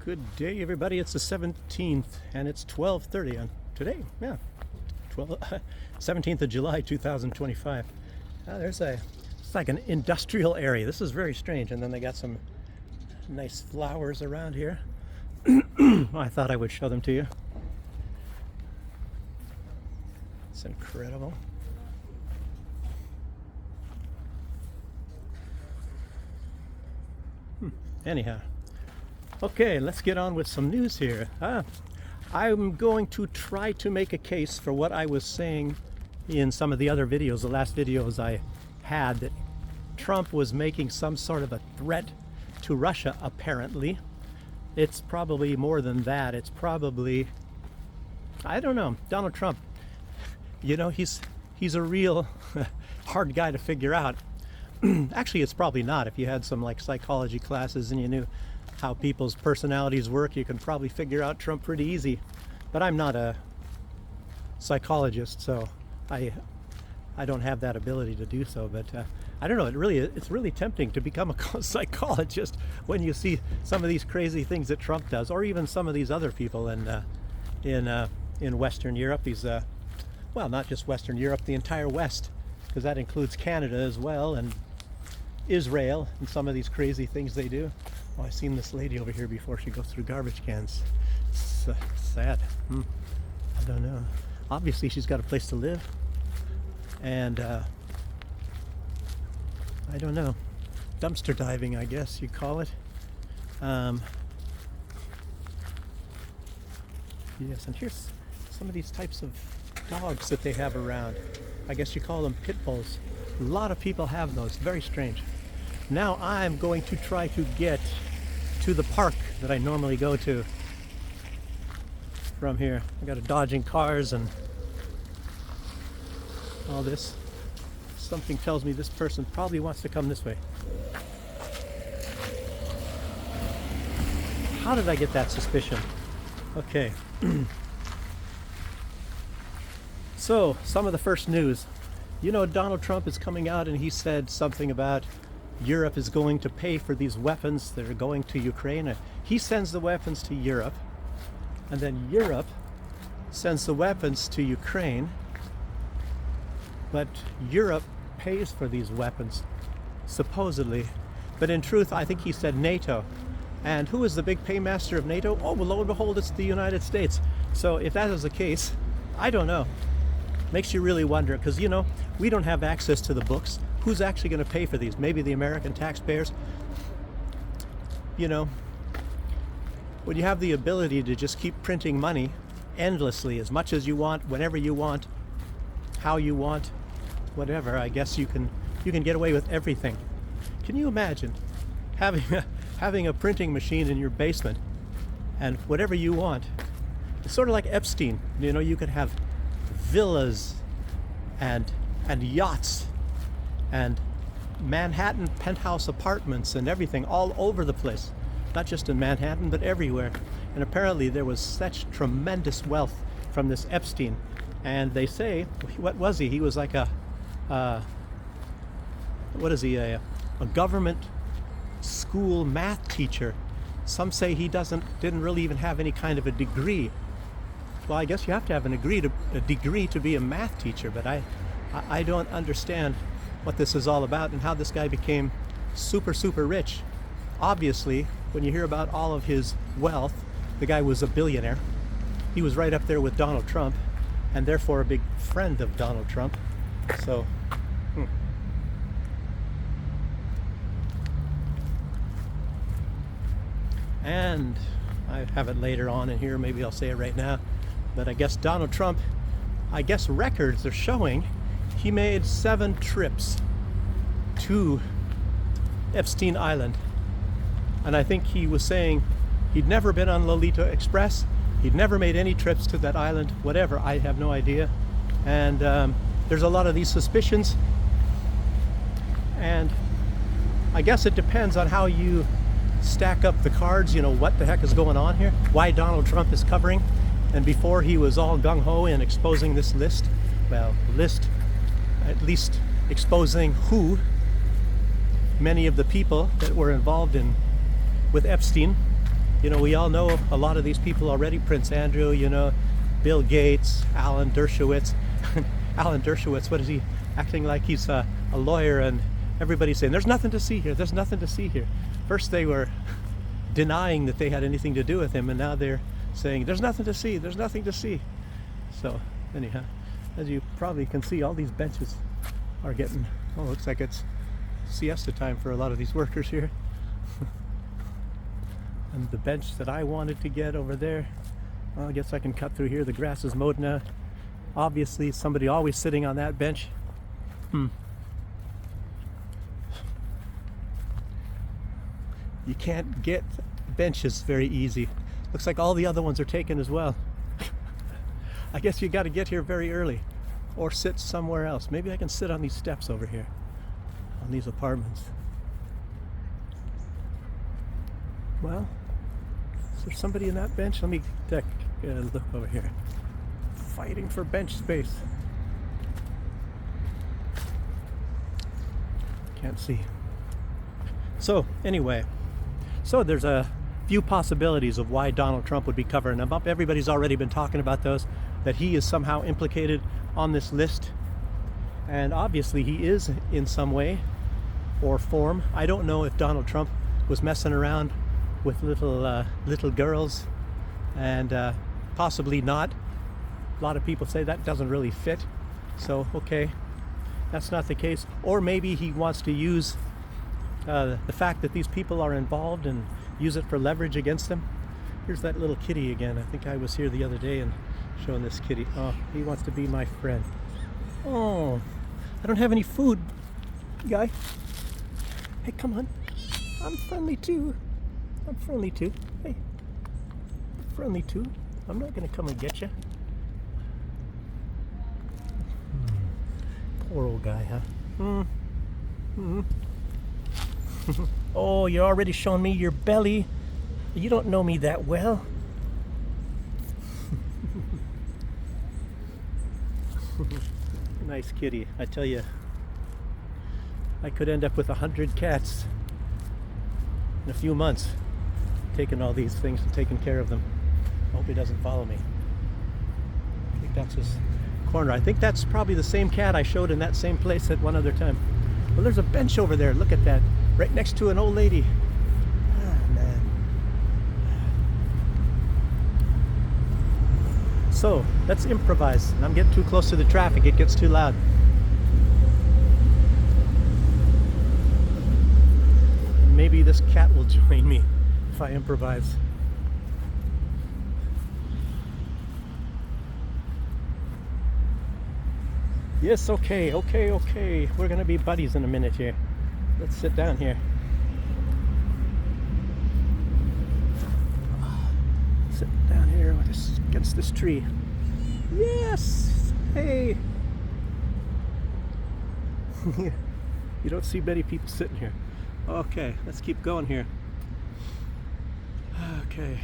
Good day, everybody. It's the 17th, and it's 12:30 on today. Yeah, 17th of July, 2025. It's like an industrial area. This is very strange. And then they got some nice flowers around here. I thought I would show them to you. It's incredible. Anyhow. Okay, let's get on with some news here. I'm going to try to make a case for what I was saying in some of the other videos, the last videos I had, that Trump was making some sort of a threat to Russia, apparently. It's probably more than that. It's probably, I don't know, Donald Trump, you know, he's a real hard guy to figure out. Actually, it's probably not. If you had some like psychology classes and you knew how people's personalities work, you can probably figure out Trump pretty easy. But I'm not a psychologist, so I don't have that ability to do so. But I don't know. It's really tempting to become a psychologist when you see some of these crazy things that Trump does, or even some of these other people in Western Europe. These well, not just Western Europe, the entire West, because that includes Canada as well, and Israel, and some of these crazy things they do. Oh, I've seen this lady over here before. She goes through garbage cans. It's sad. I don't know. Obviously, she's got a place to live. And I don't know. Dumpster diving, I guess you call it. Yes, and here's some of these types of dogs that they have around. I guess you call them pit bulls. A lot of people have those. Very strange. Now I'm going to try to get to the park that I normally go to from here. I got to dodging cars and all this. Something tells me this person probably wants to come this way. How did I get that suspicion? Okay. So, some of the first news. You know, Donald Trump is coming out and he said something about Europe is going to pay for these weapons that are going to Ukraine. He sends the weapons to Europe, and then Europe sends the weapons to Ukraine, but Europe pays for these weapons, supposedly. But in truth, I think he said NATO. And who is the big paymaster of NATO? Oh, well, lo and behold, it's the United States. So if that is the case, I don't know. Makes you really wonder, because, you know, we don't have access to the books. Who's actually going to pay for these? Maybe the American taxpayers? You know, when you have the ability to just keep printing money endlessly, as much as you want, whenever you want, how you want, whatever, I guess you can get away with everything. Can you imagine having a printing machine in your basement and whatever you want? It's sort of like Epstein. You know, you could have villas and yachts and Manhattan penthouse apartments and everything all over the place, not just in Manhattan but everywhere. And apparently there was such tremendous wealth from this Epstein. And they say, what was he? He was like a government school math teacher. Some say he didn't really even have any kind of a degree. Well, I guess you have to have a degree to be a math teacher, but I don't understand what this is all about and how this guy became super, super rich. Obviously, when you hear about all of his wealth, the guy was a billionaire. He was right up there with Donald Trump, and therefore a big friend of Donald Trump. So, And I have it later on in here, maybe I'll say it right now. But I guess Donald Trump, records are showing he made 7 trips to Epstein Island. And I think he was saying he'd never been on Lolita Express. He'd never made any trips to that island, whatever, I have no idea. And there's a lot of these suspicions. And I guess it depends on how you stack up the cards, you know, what the heck is going on here, why Donald Trump is covering. And before he was all gung-ho in exposing this list, at least exposing who many of the people that were involved with Epstein You know, we all know a lot of these people already. Prince Andrew, you know, Bill Gates, Alan Dershowitz. Alan Dershowitz, what is he acting like he's a lawyer, and everybody's saying, there's nothing to see here, there's nothing to see here. First they were denying that they had anything to do with him, and now they're saying, there's nothing to see, there's nothing to see. So, anyhow, as you probably can see, all these benches are getting, oh, looks like it's siesta time for a lot of these workers here. And the bench that I wanted to get over there, well, I guess I can cut through here. The grass is mowed now. Obviously, somebody always sitting on that bench. You can't get benches very easy. Looks like all the other ones are taken as well. I guess you got to get here very early or sit somewhere else. Maybe I can sit on these steps over here, on these apartments. Well, is there somebody in that bench? Let me look over here. Fighting for bench space. Can't see. So anyway, so there's a few possibilities of why Donald Trump would be covering them up. Everybody's already been talking about those, that he is somehow implicated on this list. And obviously he is in some way or form. I don't know if Donald Trump was messing around with little girls, and possibly not. A lot of people say that doesn't really fit. So, okay, that's not the case. Or maybe he wants to use the fact that these people are involved and use it for leverage against them. Here's that little kitty again. I think I was here the other day and showing this kitty. Oh, he wants to be my friend. Oh, I don't have any food, guy. Hey, come on. I'm friendly too. I'm friendly too. Hey, friendly too. I'm not gonna come and get you. Poor old guy, huh? Oh, you're already showing me your belly. You don't know me that well. Nice kitty. I tell you, I could end up with 100 cats in a few months, taking all these things and taking care of them. I hope he doesn't follow me. I think that's his corner. I think that's probably the same cat I showed in that same place at one other time. Well, there's a bench over there. Look at that. Right next to an old lady. Ah, man. So, let's improvise. I'm getting too close to the traffic. It gets too loud. Maybe this cat will join me if I improvise. Yes, okay. We're gonna be buddies in a minute here. Let's sit down here. Sit down here against this tree. Yes! Hey! You don't see many people sitting here. Okay, let's keep going here. Okay.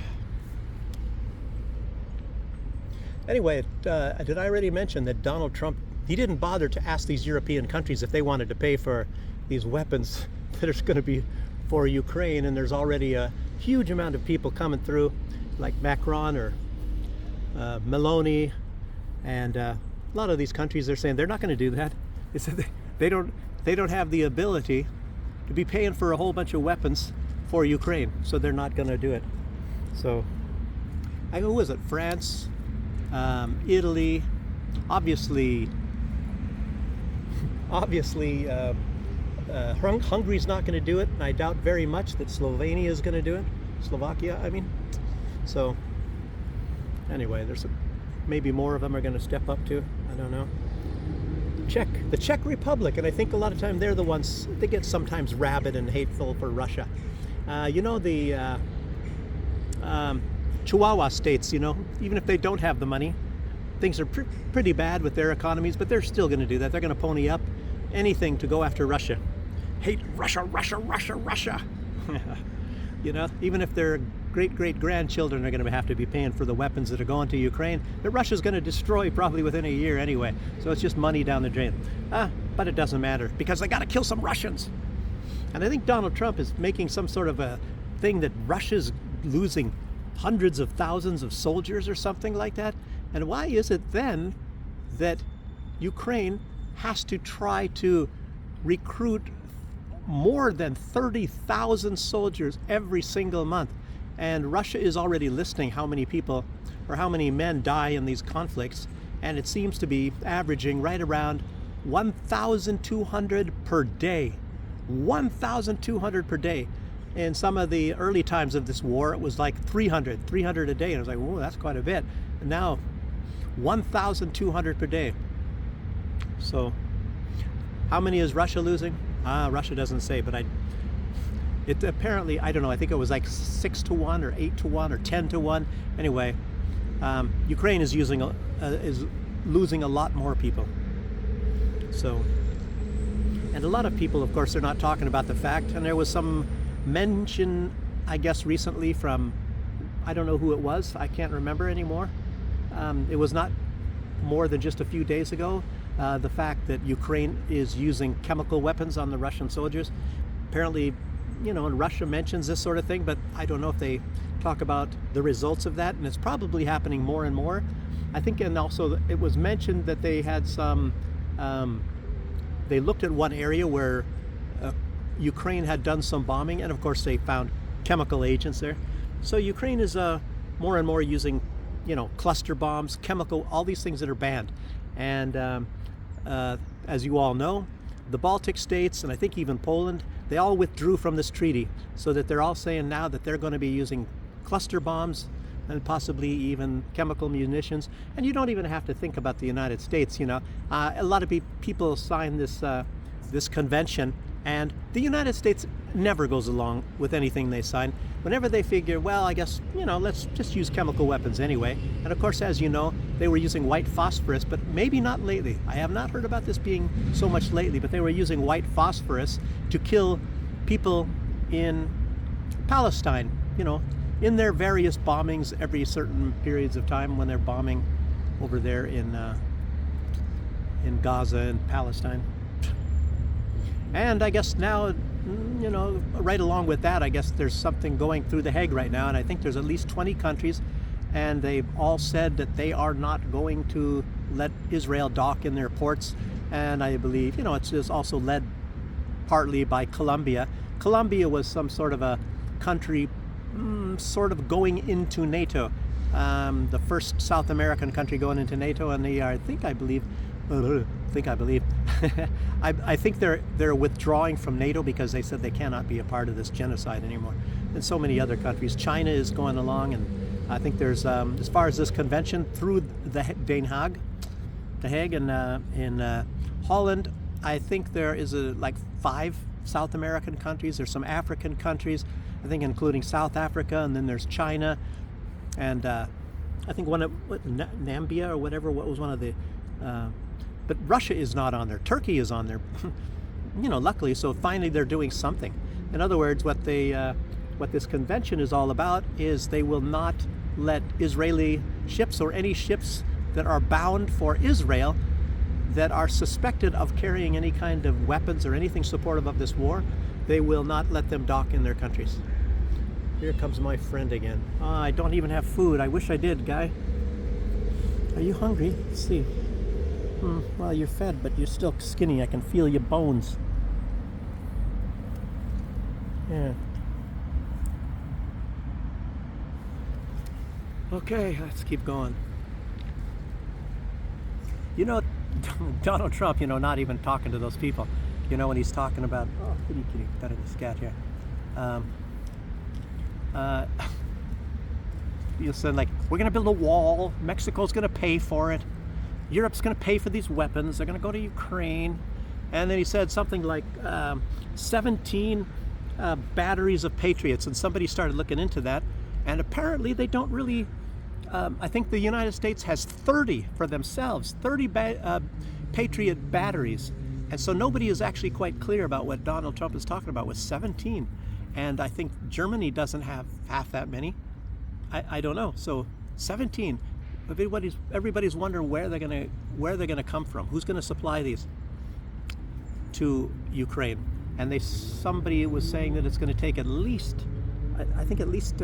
Anyway, did I already mention that Donald Trump, he didn't bother to ask these European countries if they wanted to pay for these weapons that are going to be for Ukraine, and there's already a huge amount of people coming through, like Macron or Meloni, and a lot of these countries, they're saying they're not going to do that. They said they don't have the ability to be paying for a whole bunch of weapons for Ukraine, so they're not going to do it. So, who was it? France, Italy, obviously, Hungary's not going to do it, and I doubt very much that Slovenia is going to do it. Slovakia, I mean. So, anyway, maybe more of them are going to step up too. I don't know. The Czech Republic, and I think a lot of time they're the ones, they get sometimes rabid and hateful for Russia. You know, the Chihuahua states, you know, even if they don't have the money, things are pretty bad with their economies, but they're still going to do that. They're going to pony up anything to go after Russia. Hate Russia, Russia, Russia, Russia. You know, even if their great-great-grandchildren are going to have to be paying for the weapons that are going to Ukraine, that Russia's going to destroy probably within a year anyway. So it's just money down the drain. But it doesn't matter, because they got to kill some Russians. And I think Donald Trump is making some sort of a thing that Russia's losing hundreds of thousands of soldiers or something like that. And why is it then that Ukraine has to try to recruit more than 30,000 soldiers every single month? And Russia is already listing how many people or how many men die in these conflicts, and it seems to be averaging right around 1,200 per day. 1,200 per day. In some of the early times of this war, it was like 300 a day, and I was like, whoa, that's quite a bit. And now 1,200 per day. So how many is Russia losing? Russia doesn't say, but it apparently, I don't know, I think it was like 6 to 1 or 8 to 1 or 10 to 1. Anyway, Ukraine is losing a lot more people. So, and a lot of people, of course, they're not talking about the fact, and there was some mention, I guess, recently from, I don't know who it was, I can't remember anymore. It was not more than just a few days ago, the fact that Ukraine is using chemical weapons on the Russian soldiers. Apparently, and Russia mentions this sort of thing, but I don't know if they talk about the results of that, and it's probably happening more and more. I think, and also it was mentioned that they had some, they looked at one area where Ukraine had done some bombing, and of course they found chemical agents there. So Ukraine is more and more using, cluster bombs, chemical, all these things that are banned. And as you all know, the Baltic states, and I think even Poland, they all withdrew from this treaty, so that they're all saying now that they're going to be using cluster bombs and possibly even chemical munitions. And you don't even have to think about the United States. A lot of people sign this convention, and the United States never goes along with anything they sign. Whenever they figure, well, I guess, let's just use chemical weapons anyway. And of course, as you know, they were using white phosphorus, but maybe not lately. I have not heard about this being so much lately, but they were using white phosphorus to kill people in Palestine, in their various bombings every certain periods of time when they're bombing over there in Gaza and Palestine. And I guess now, right along with that, I guess there's something going through The Hague right now, and I think there's at least 20 countries, and they've all said that they are not going to let Israel dock in their ports. And I believe, it's also led partly by Colombia. Colombia was some sort of a country sort of going into NATO, the first South American country going into NATO, and they are, I believe I think they're withdrawing from NATO because they said they cannot be a part of this genocide anymore. And so many other countries. China is going along, and I think there's as far as this convention through the Hague, and in Holland, I think there is like 5 South American countries. There's some African countries, I think, including South Africa, and then there's China, and I think Namibia or whatever. What was one of the but Russia is not on there. Turkey is on there, luckily. So finally, they're doing something. In other words, what this convention is all about is they will not let Israeli ships or any ships that are bound for Israel that are suspected of carrying any kind of weapons or anything supportive of this war. They will not let them dock in their countries. Here comes my friend again. I don't even have food. I wish I did, guy. Are you hungry? Let's see. Well, you're fed, but you're still skinny. I can feel your bones. Yeah. Okay, let's keep going. Donald Trump, not even talking to those people. When he's talking about, kitty, got a scat here. You'll say, like, we're going to build a wall. Mexico's going to pay for it. Europe's going to pay for these weapons. They're going to go to Ukraine. And then he said something like 17 batteries of Patriots. And somebody started looking into that. And apparently they don't really, I think the United States has 30 for themselves, 30 Patriot batteries. And so nobody is actually quite clear about what Donald Trump is talking about with 17. And I think Germany doesn't have half that many. I don't know. So 17. Everybody's wondering where they're gonna come from. Who's gonna supply these to Ukraine? And somebody was saying that it's going to take at least, I think at least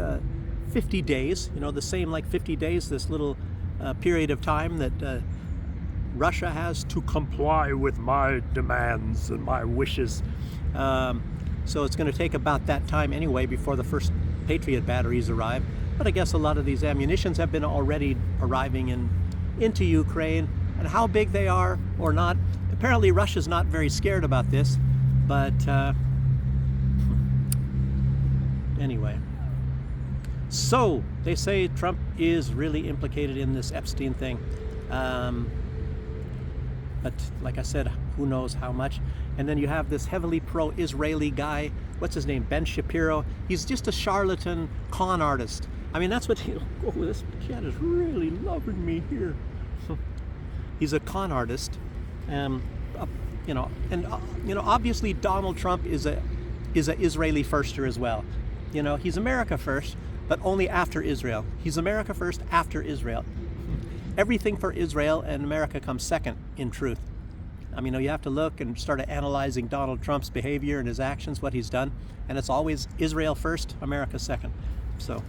50 days, the same like 50 days, this little period of time that Russia has to comply with my demands and my wishes. So it's going to take about that time anyway before the first Patriot batteries arrive. But I guess a lot of these ammunitions have been already arriving into Ukraine. And how big they are or not, apparently Russia's not very scared about this. But anyway. So they say Trump is really implicated in this Epstein thing. But like I said, who knows how much. And then you have this heavily pro-Israeli guy, what's his name, Ben Shapiro. He's just a charlatan con artist. I mean, that's what this cat is really loving me here. He's a con artist. Obviously Donald Trump is a Israeli firster as well. He's America first, but only after Israel. He's America first after Israel. Everything for Israel and America comes second, in truth. I mean, you have to look and start analyzing Donald Trump's behavior and his actions, what he's done, and it's always Israel first, America second. So,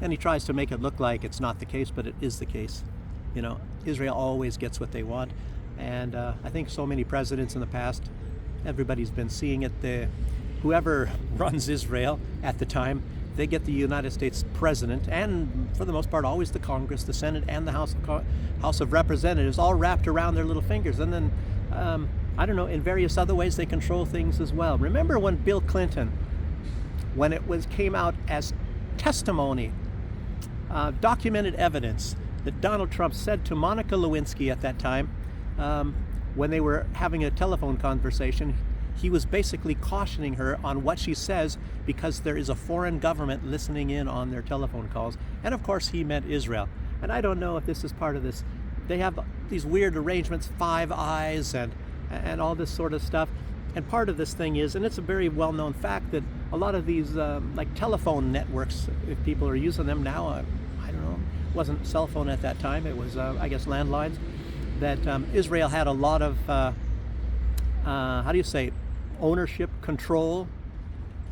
and he tries to make it look like it's not the case, but it is the case. Israel always gets what they want, and I think so many presidents in the past, everybody's been seeing it. Whoever runs Israel at the time, they get the United States president, and for the most part, always the Congress, the Senate, and the House of Representatives, all wrapped around their little fingers. And then, I don't know, in various other ways, they control things as well. Remember when Bill Clinton, when it came out as testimony, documented evidence that Donald Trump said to Monica Lewinsky at that time, when they were having a telephone conversation, he was basically cautioning her on what she says because there is a foreign government listening in on their telephone calls. And of course he meant Israel. And I don't know if this is part of this. They have these weird arrangements, Five Eyes and all this sort of stuff. And part of this thing is, and it's a very well-known fact, that a lot of these like telephone networks, if people are using them now, I don't know, it wasn't cell phone at that time, it was I guess landlines, that Israel had a lot of, how do you say, ownership, control,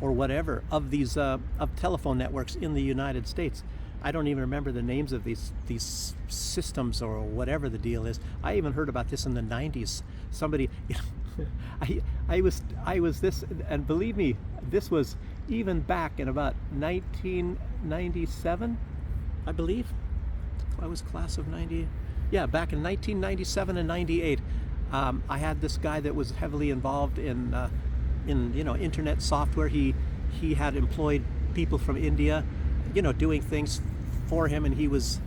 or whatever of these of telephone networks in the United States. I don't even remember the names of these systems or whatever the deal is. I even heard about this in the 90s. Somebody, I was this, and believe me, this was even back in about 1997, I believe. I was class of 90. Yeah, back in 1997 and 98. I had this guy that was heavily involved in internet software. He had employed people from India, doing things for him, and he was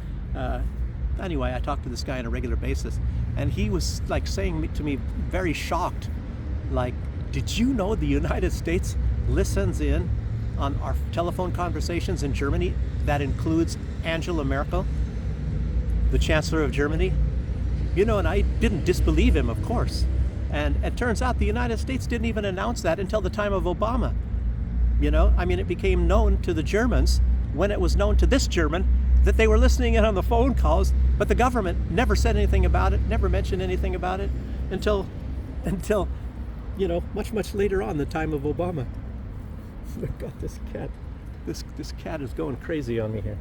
anyway. I talked to this guy on a regular basis, and he was like saying to me, very shocked, like, "Did you know the United States listens in on our telephone conversations in Germany? That includes Angela Merkel, the Chancellor of Germany." And I didn't disbelieve him, of course. And it turns out the United States didn't even announce that until the time of Obama. I mean, it became known to the Germans when it was known to this German that they were listening in on the phone calls, but the government never said anything about it, never mentioned anything about it until much, much later on, the time of Obama. Look at this cat. This cat is going crazy on me here.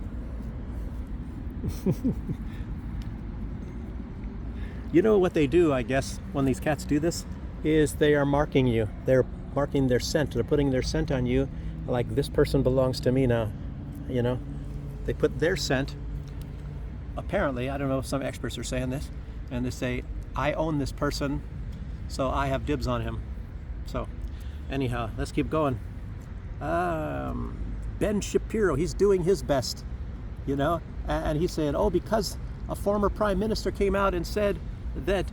What they do, I guess, when these cats do this, is they are marking you. They're marking their scent. They're putting their scent on you, like, this person belongs to me now. They put their scent, apparently, I don't know if some experts are saying this, and they say, I own this person, so I have dibs on him. So, anyhow, let's keep going. Ben Shapiro, he's doing his best, and he's saying, because a former prime minister came out and said that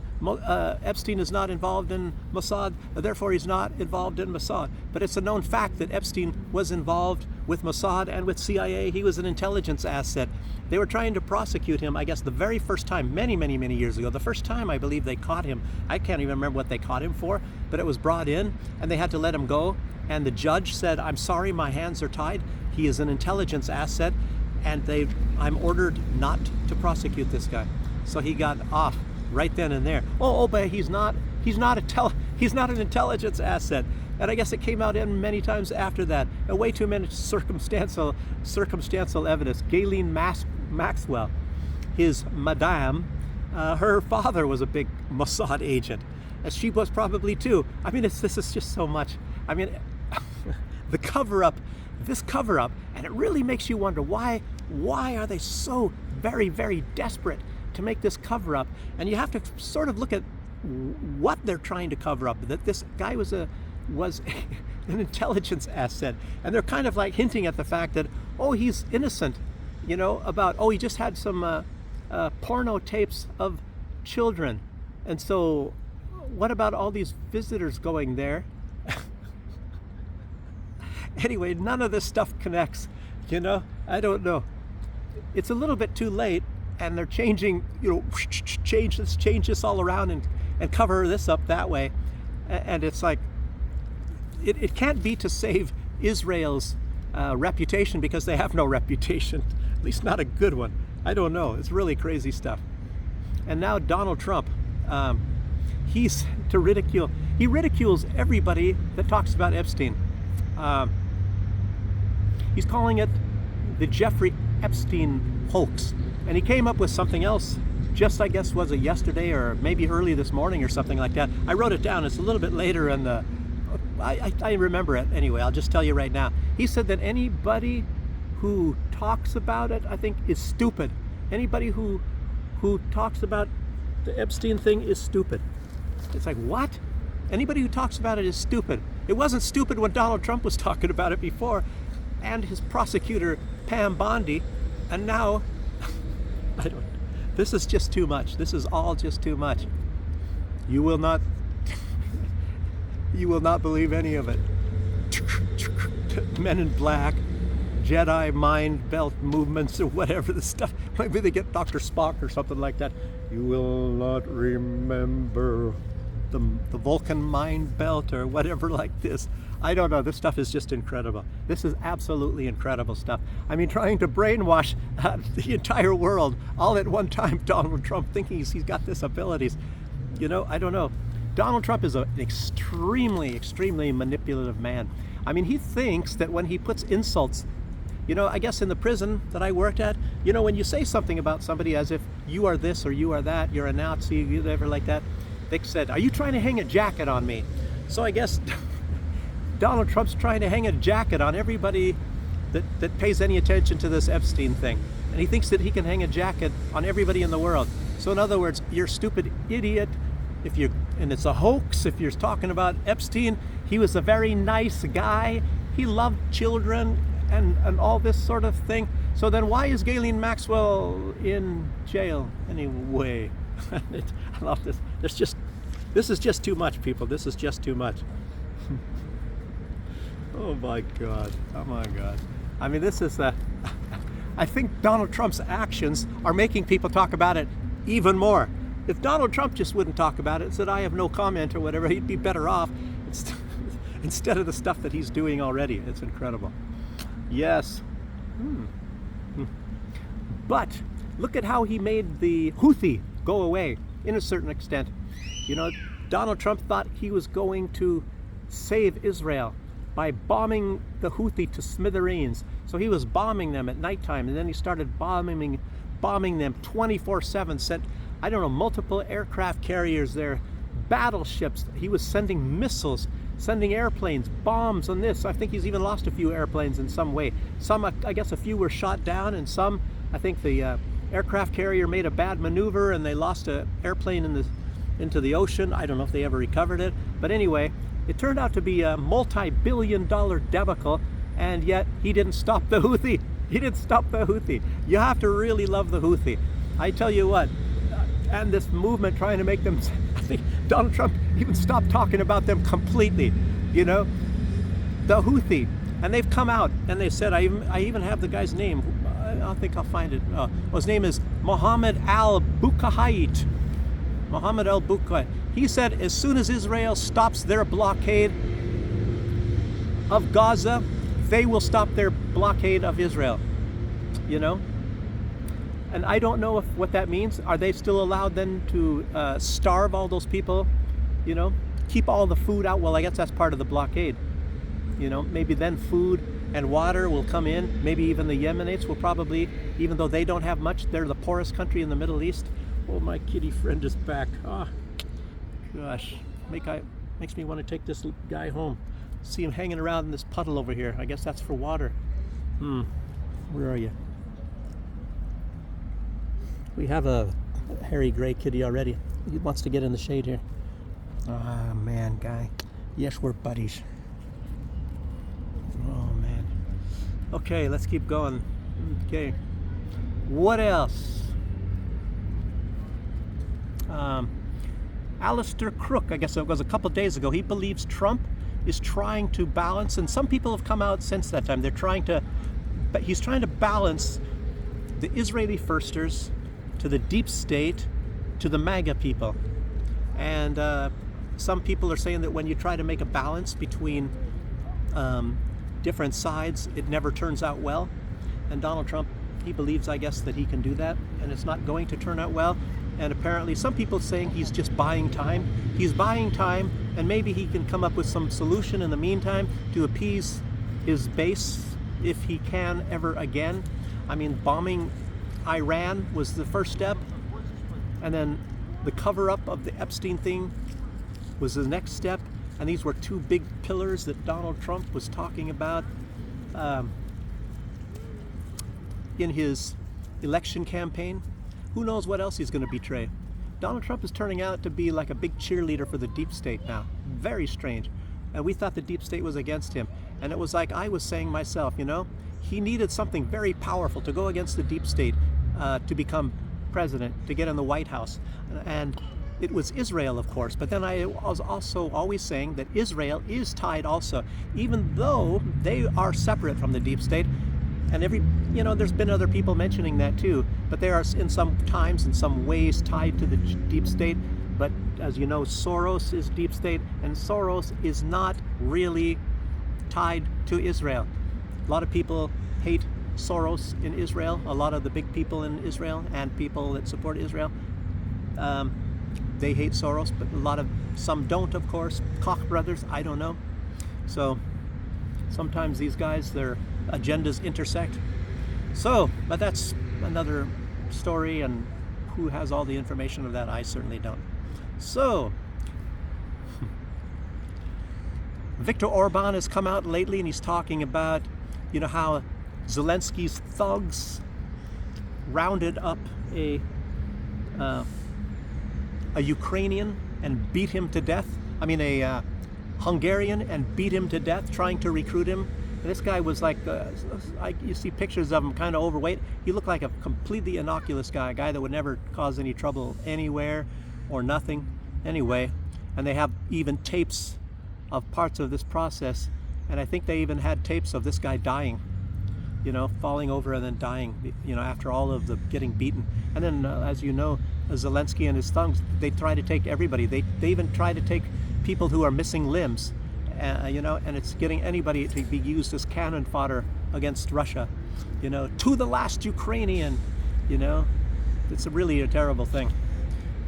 Epstein is not involved in Mossad, therefore he's not involved in Mossad. But it's a known fact that Epstein was involved with Mossad and with CIA. He was an intelligence asset. They were trying to prosecute him, I guess, the very first time, many, many, many years ago. The first time I believe they caught him, I can't even remember what they caught him for, but it was brought in and they had to let him go. And the judge said, "I'm sorry, my hands are tied. He is an intelligence asset, and I'm ordered not to prosecute this guy." So he got off right then and there. But he's not an intelligence asset. And I guess it came out in many times after that. And way too many circumstantial evidence. Ghislaine Maxwell, his madame, her father was a big Mossad agent, as she was probably too. I mean, this is just so much. I mean, the cover-up, and it really makes you wonder why are they so very, very desperate to make this cover-up? And you have to sort of look at what they're trying to cover up. That this guy was an intelligence asset, and they're kind of like hinting at the fact that, oh, he's innocent, you know, about, oh, he just had some porno tapes of children, and so what about all these visitors going there? Anyway, none of this stuff connects, you know. I don't know. It's a little bit too late, and they're changing, you know, change this all around and cover this up that way, and it's like it can't be to save Israel's reputation, because they have no reputation, at least not a good one. I don't know. It's really crazy stuff. And now Donald Trump, he's to ridicule. He ridicules everybody that talks about Epstein. He's calling it the Jeffrey Epstein hoax. And he came up with something else, just I guess was it yesterday or maybe early this morning or something like that. I wrote it down. It's a little bit later in the, I remember it anyway. I'll just tell you right now. He said that anybody who talks about it, I think, is stupid. Anybody who talks about the Epstein thing is stupid. It's like, what? Anybody who talks about it is stupid. It wasn't stupid when Donald Trump was talking about it before, and his prosecutor, Pam Bondi, and now, I don't, this is just too much. This is all just too much. You will not believe any of it. Men in Black, Jedi mind belt movements, or whatever the stuff. Maybe they get Dr. Spock or something like that. You will not remember the Vulcan mind belt or whatever like this. I don't know. This stuff is just incredible. This is absolutely incredible stuff. I mean, trying to brainwash the entire world all at one time, Donald Trump, thinking he's got this abilities. You know, I don't know. Donald Trump is an extremely, extremely manipulative man. I mean, he thinks that when he puts insults, you know, I guess in the prison that I worked at, you know, when you say something about somebody as if you are this or you are that, you're a Nazi, whatever like that, they said, are you trying to hang a jacket on me? So I guess Donald Trump's trying to hang a jacket on everybody that pays any attention to this Epstein thing. And he thinks that he can hang a jacket on everybody in the world. So in other words, you're a stupid idiot. And it's a hoax if you're talking about Epstein. He was a very nice guy. He loved children and all this sort of thing. So then why is Ghislaine Maxwell in jail anyway? I love this. This is just too much, people. This is just too much. Oh my God. Oh my God. I mean, this is I think Donald Trump's actions are making people talk about it even more. If Donald Trump just wouldn't talk about it, said I have no comment or whatever, he'd be better off instead of the stuff that he's doing already. It's incredible. Yes. But look at how he made the Houthi go away in a certain extent. You know, Donald Trump thought he was going to save Israel by bombing the Houthi to smithereens. So he was bombing them at nighttime, and then he started bombing them 24/7, sent, I don't know, multiple aircraft carriers there, battleships. He was sending missiles, sending airplanes, bombs on this. I think he's even lost a few airplanes in some way. Some, I guess a few were shot down, and some, I think the aircraft carrier made a bad maneuver and they lost an airplane into the ocean. I don't know if they ever recovered it. But anyway, it turned out to be a multi-billion-dollar debacle, and yet he didn't stop the Houthi. He didn't stop the Houthi. You have to really love the Houthi. I tell you what, and this movement trying to make them, I think Donald Trump even stopped talking about them completely, you know, the Houthi. And they've come out and they said, I even have the guy's name. I think I'll find it. Well, his name is Mohammed al-Buqait. Mohammed al-Buqait. He said as soon as Israel stops their blockade of Gaza, they will stop their blockade of Israel, you know? And I don't know what that means. Are they still allowed then to starve all those people, you know, keep all the food out. Well, I guess that's part of the blockade. You know, maybe then food and water will come in. Maybe even the Yemenites will probably, even though they don't have much, they're the poorest country in the Middle East. Oh, my kitty friend is back. Ah, gosh, makes me want to take this guy home. See him hanging around in this puddle over here. I guess that's for water. Where are you? We have a hairy gray kitty already. He wants to get in the shade here. Ah, man, guy. Yes, we're buddies. Oh, man. Okay, let's keep going. Okay. What else? Alistair Crook, I guess it was a couple days ago, he believes Trump is trying to balance, and some people have come out since that time. He's trying to balance the Israeli firsters to the deep state to the MAGA people. And some people are saying that when you try to make a balance between different sides, it never turns out well. And Donald Trump, he believes, I guess, that he can do that, and it's not going to turn out well. And apparently some people saying he's just buying time. He's buying time, and maybe he can come up with some solution in the meantime to appease his base if he can ever again. I mean, bombing Iran was the first step, and then the cover-up of the Epstein thing was the next step, and these were two big pillars that Donald Trump was talking about in his election campaign. Who knows what else he's going to betray? Donald Trump is turning out to be like a big cheerleader for the deep state now. Very strange. And we thought the deep state was against him. And it was like I was saying myself, you know, he needed something very powerful to go against the deep state to become president, to get in the White House. And it was Israel, of course. But then I was also always saying that Israel is tied also, even though they are separate from the deep state. And there's been other people mentioning that too, but they are in some times, in some ways, tied to the deep state. But as you know, Soros is deep state, and Soros is not really tied to Israel. A lot of people hate Soros in Israel, a lot of the big people in Israel and people that support Israel. They hate Soros, but some don't, of course. Koch brothers, I don't know. So sometimes these guys, their agendas intersect. So, but that's another story, and who has all the information of that? I certainly don't. So, Viktor Orban has come out lately, and he's talking about, how Zelensky's thugs rounded up a Ukrainian and beat him to death. I mean, a Hungarian, and beat him to death, trying to recruit him. And this guy was like, you see pictures of him, kind of overweight. He looked like a completely innocuous guy, a guy that would never cause any trouble anywhere or nothing anyway. And they have even tapes of parts of this process. And I think they even had tapes of this guy dying, falling over and then dying, after all of the getting beaten. And then, as you know, Zelensky and his thugs, they try to take everybody. They even try to take people who are missing limbs. And it's getting anybody to be used as cannon fodder against Russia, to the last Ukrainian, it's really a terrible thing.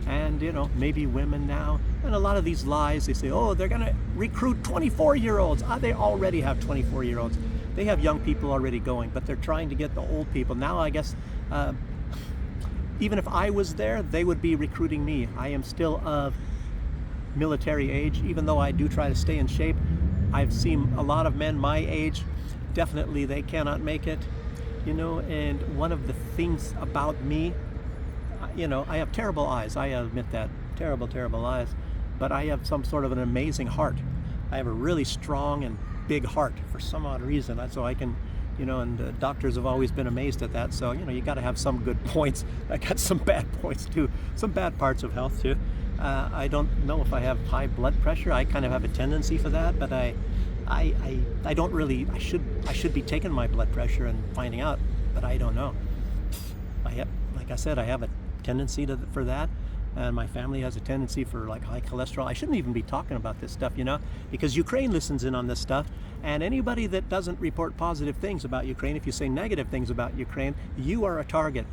And, maybe women now, and a lot of these lies, they say, oh, they're going to recruit 24-year-olds. They already have 24-year-olds. They have young people already going, but they're trying to get the old people. Now, I guess, even if I was there, they would be recruiting me. I am still of military age, even though I do try to stay in shape. I've seen a lot of men my age, definitely they cannot make it, and one of the things about me, I have terrible eyes, I admit that, terrible eyes, but I have some sort of an amazing heart. I have a really strong and big heart for some odd reason, so I can, and doctors have always been amazed at that, so, you got to have some good points. I got some bad points too, some bad parts of health too. I don't know if I have high blood pressure. I kind of have a tendency for that, but I don't really. I should be taking my blood pressure and finding out, but I don't know. Like I said, I have a tendency for that, and my family has a tendency for like high cholesterol. I shouldn't even be talking about this stuff, because Ukraine listens in on this stuff, and anybody that doesn't report positive things about Ukraine, if you say negative things about Ukraine, you are a target,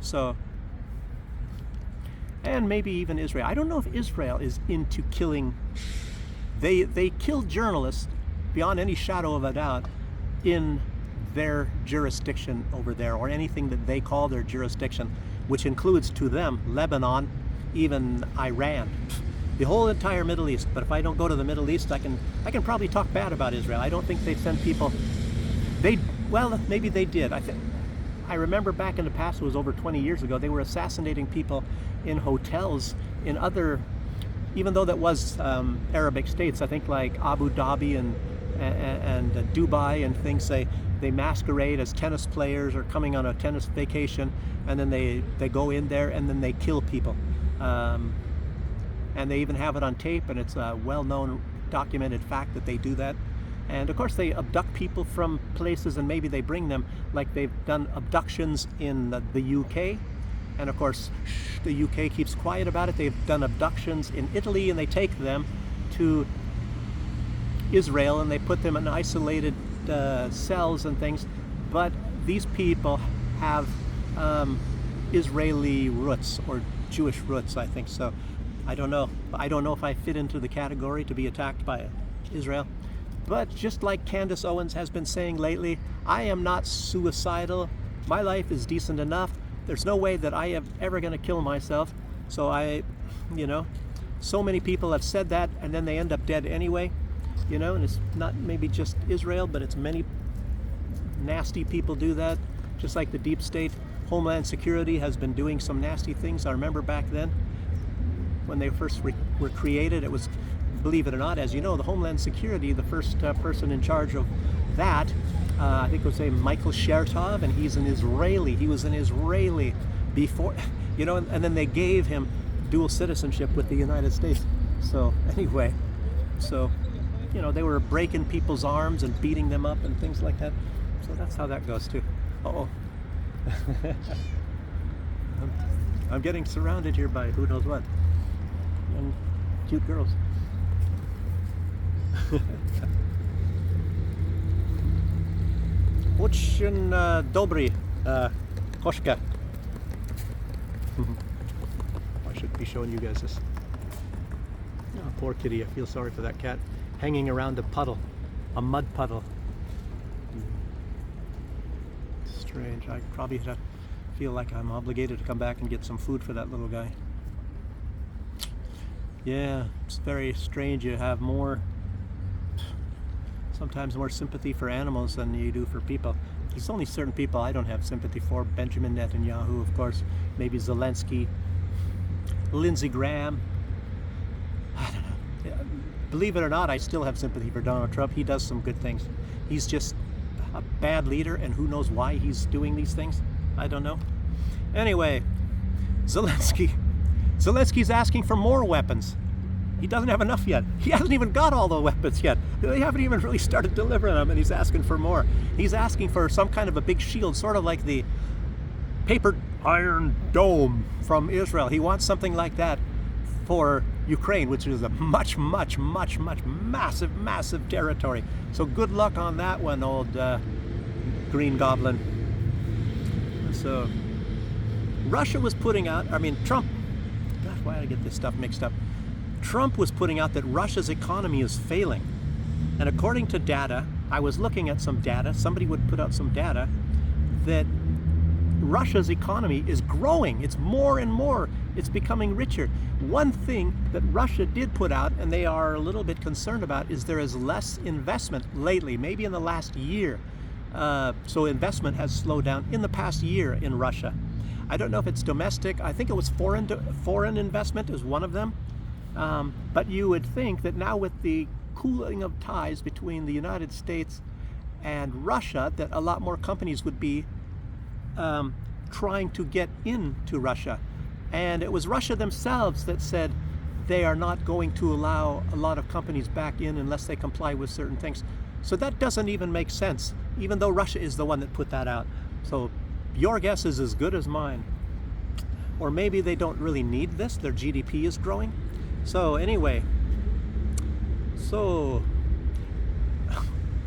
So. and maybe even Israel. I don't know if Israel is into killing. They kill journalists beyond any shadow of a doubt in their jurisdiction over there, or anything that they call their jurisdiction, which includes to them Lebanon, even Iran, the whole entire Middle East. But if I don't go to the Middle East, I can probably talk bad about Israel. I don't think they send people. Well, maybe they did. I remember back in the past, it was over 20 years ago, they were assassinating people in hotels in other, even though that was Arabic states, I think like Abu Dhabi and Dubai and things. They masquerade as tennis players or coming on a tennis vacation, and then they go in there and then they kill people. And they even have it on tape, and it's a well-known, documented fact that they do that. And of course they abduct people from places, and maybe they bring them, like they've done abductions in the UK. And of course the UK keeps quiet about it. They've done abductions in Italy, and they take them to Israel and they put them in isolated cells and things. But these people have Israeli roots, or Jewish roots, I think. So I don't know if I fit into the category to be attacked by Israel. But just like Candace Owens has been saying lately, I am not suicidal. My life is decent enough. There's no way that I am ever going to kill myself. So so many people have said that, and then they end up dead anyway. And it's not maybe just Israel, but it's many nasty people do that. Just like the deep state, Homeland Security has been doing some nasty things. I remember back then when they first were created, it was, believe it or not, as you know, the Homeland Security, the first person in charge of that, I think it was Michael Chertoff, and he's an Israeli. He was an Israeli before, and then they gave him dual citizenship with the United States. So anyway, they were breaking people's arms and beating them up and things like that. So that's how that goes too. Uh-oh. I'm getting surrounded here by who knows what. And cute girls. Очень добрый, Koshka. I should be showing you guys this. Oh, poor kitty. I feel sorry for that cat. Hanging around a puddle, a mud puddle. Strange. I probably feel like I'm obligated to come back and get some food for that little guy. Yeah, it's very strange. You have sometimes more sympathy for animals than you do for people. There's only certain people I don't have sympathy for. Benjamin Netanyahu, of course, maybe Zelensky, Lindsey Graham. I don't know. Believe it or not, I still have sympathy for Donald Trump. He does some good things. He's just a bad leader, and who knows why he's doing these things. I don't know. Anyway, Zelensky's asking for more weapons. He doesn't have enough yet. He hasn't even got all the weapons yet. They haven't even really started delivering them, and he's asking for more. He's asking for some kind of a big shield, sort of like the paper Iron Dome from Israel. He wants something like that for Ukraine, which is a much, massive territory. So good luck on that one, old Green Goblin. So Russia was putting out, Trump, gosh, why did I get this stuff mixed up? Trump was putting out that Russia's economy is failing. And according to data, I was looking at some data, somebody would put out some data, that Russia's economy is growing. It's more and more. It's becoming richer. One thing that Russia did put out, and they are a little bit concerned about, is there is less investment lately, maybe in the last year. So investment has slowed down in the past year in Russia. I don't know if it's domestic. I think it was foreign investment is one of them. But you would think that now with the cooling of ties between the United States and Russia, that a lot more companies would be trying to get into Russia. And it was Russia themselves that said they are not going to allow a lot of companies back in unless they comply with certain things. So that doesn't even make sense, even though Russia is the one that put that out. So your guess is as good as mine. Or maybe they don't really need this. Their GDP is growing. So anyway, the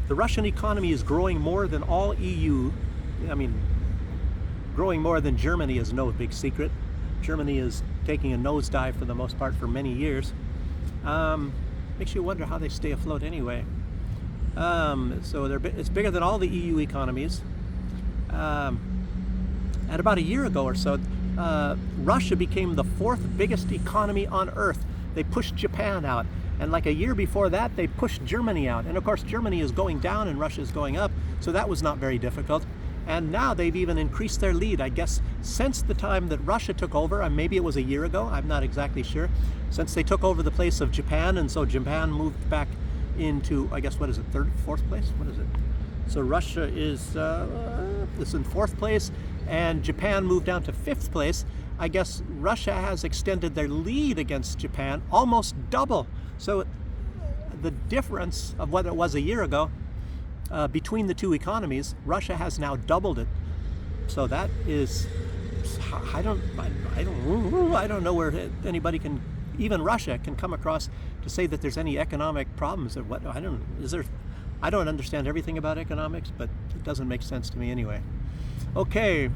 Russian economy is growing more than all EU. Growing more than Germany is no big secret. Germany is taking a nosedive for the most part for many years. Makes you wonder how they stay afloat anyway. So it's bigger than all the EU economies. And about a year ago or so, Russia became the fourth biggest economy on Earth. They pushed Japan out. And like a year before that, they pushed Germany out. And of course, Germany is going down and Russia is going up. So that was not very difficult. And now they've even increased their lead, I guess, since the time that Russia took over, and maybe it was a year ago, I'm not exactly sure, since they took over the place of Japan, and so Japan moved back into, I guess, what is it, fourth place? What is it? So Russia is in fourth place, and Japan moved down to fifth place. I guess Russia has extended their lead against Japan almost double. So the difference of what it was a year ago between the two economies, Russia has now doubled it. So that is, I don't know where anybody can, even Russia can come across to say that there's any economic problems or what. I don't understand everything about economics, but it doesn't make sense to me anyway. Okay,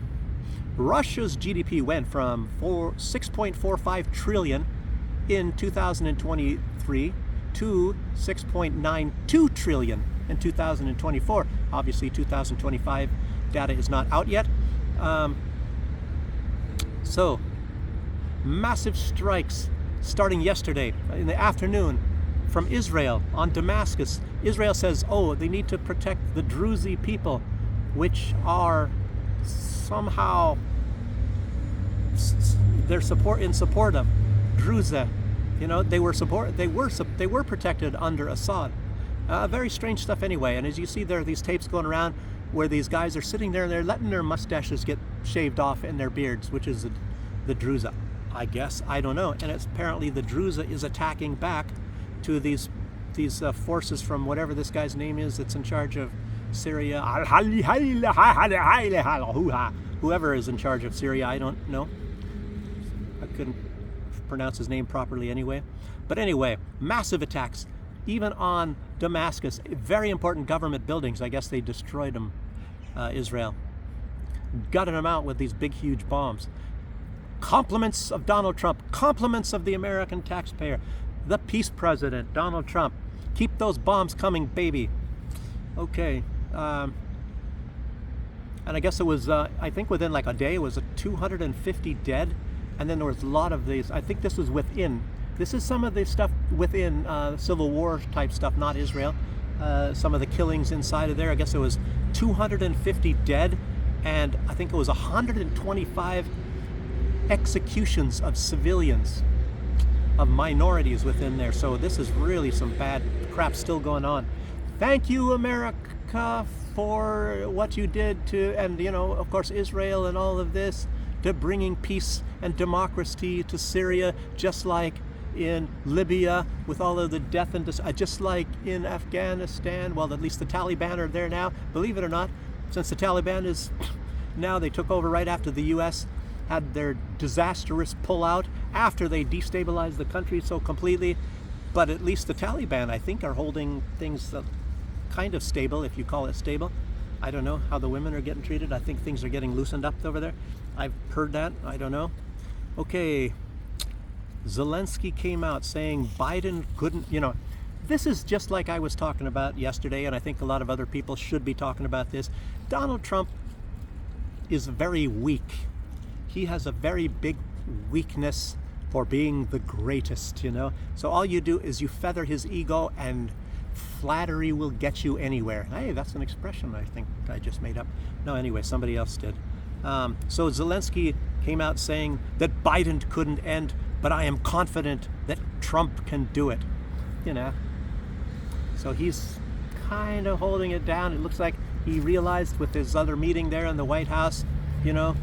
Russia's GDP went from 6.45 trillion in 2023 to 6.92 trillion in 2024. Obviously 2025 data is not out yet. So massive strikes starting yesterday in the afternoon from Israel on Damascus. Israel says, oh, they need to protect the Druze people, which are somehow in support of Druze. You know, they were protected under Assad. Very strange stuff anyway. And as you see, there are these tapes going around where these guys are sitting there and they're letting their mustaches get shaved off and their beards, which is the Druze, I guess. I don't know. And it's apparently the Druze is attacking back to these forces from whatever this guy's name is that's in charge of Syria. Whoever is in charge of Syria, I don't know. I couldn't pronounce his name properly anyway. But anyway, massive attacks, even on Damascus. Very important government buildings. I guess they destroyed them, Israel. Gutted them out with these big, huge bombs. Compliments of Donald Trump. Compliments of the American taxpayer. The peace president, Donald Trump. Keep those bombs coming, baby. Okay. And I guess it was, I think within like a day, it was 250 dead. And then there was a lot of these. I think this was within. This is some of the stuff within Civil War type stuff, not Israel. Some of the killings inside of there. I guess it was 250 dead. And I think it was 125 executions of civilians, of minorities within there. So this is really some bad crap still going on. Thank you, America, for what you did to, and you know, of course, Israel and all of this, to bringing peace and democracy to Syria, just like in Libya with all of the death and just like in Afghanistan. Well, at least the Taliban are there now, believe it or not, since the Taliban is now, they took over right after the US had their disastrous pullout after they destabilized the country so completely. But at least the Taliban, I think, are holding things kind of stable, if you call it stable. I don't know how the women are getting treated. I think things are getting loosened up over there. I've heard that. I don't know. Okay. Zelensky came out saying Biden couldn't, you know, this is just like I was talking about yesterday, and I think a lot of other people should be talking about this. Donald Trump is very weak. He has a very big weakness for being the greatest, you know. So all you do is you feather his ego, and flattery will get you anywhere. Hey, that's an expression I think I just made up. No, anyway, somebody else did. So Zelensky came out saying that Biden couldn't end, but I am confident that Trump can do it, you know. So he's kind of holding it down. It looks like he realized with his other meeting there in the White House, you know,